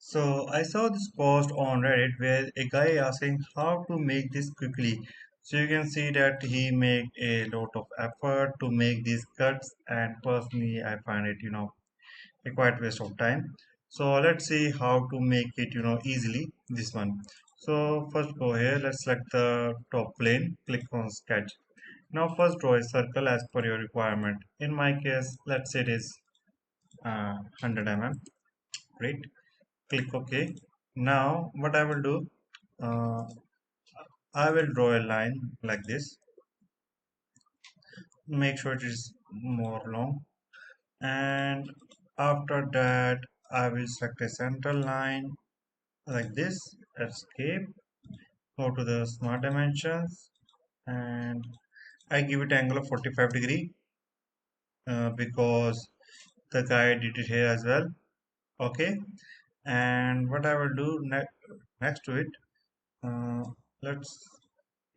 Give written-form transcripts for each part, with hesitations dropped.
So I saw this post on Reddit where a guy asking how to make this quickly. So you can see that he made a lot of effort to make these cuts, and personally I find it, a quite waste of time. So let's see how to make it, easily this one. So first go here, let's select the top plane, click on sketch. Now first draw a circle as per your requirement. In my case, let's say it is 100 mm. Great. Click OK. Now what I will do, uh, I will draw a line like this. Make sure it is more long, and after that I will select a central line like this. Escape. Go to the smart dimensions, and I give it angle of 45 degree because the guy did it here as well. Okay. And what I will do next to it, uh, let's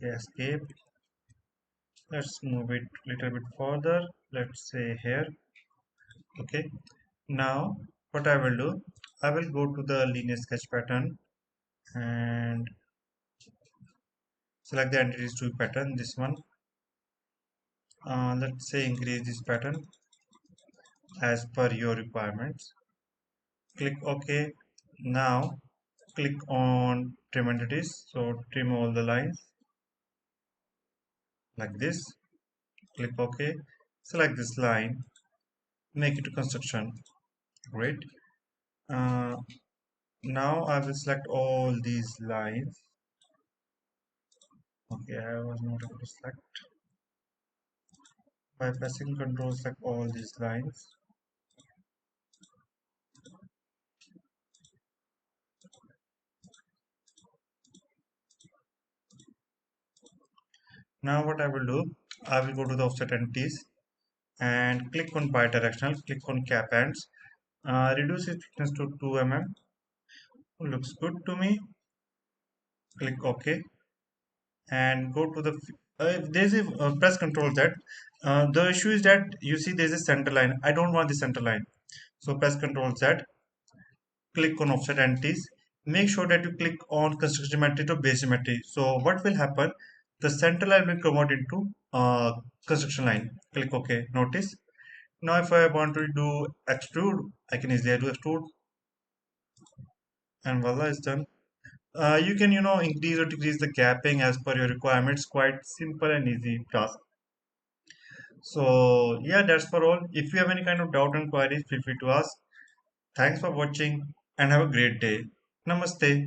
escape. Let's move it a little bit further. Let's say here. Okay. Now what I will do, I will go to the linear sketch pattern and select the entities to pattern. This one. Let's say increase this pattern as per your requirements. Click OK. Now click on trim entities. So trim all the lines like this. Click OK. Select this line. Make it to construction. Great. Uh, Now I will select all these lines. Okay, I was not able to select. By pressing Control, select all these lines. Now what I will do, I will go to the offset entities and click on bidirectional, click on cap ends, reduce its thickness to 2 mm. Looks good to me. Click OK and go to the. If there's a press Control Z, the issue is that you see there's a center line. I don't want the center line, so press Control Z. Click on offset entities. Make sure that you click on construction geometry to base geometry. So what will happen? The center line will convert into construction line. Click OK. Notice. Now if I want to do extrude, I can easily do extrude, and voila, is done. You can increase or decrease the gapping as per your requirements. Quite simple and easy task. So yeah, that's for all. If you have any kind of doubt and queries, feel free to ask. Thanks for watching and have a great day. Namaste.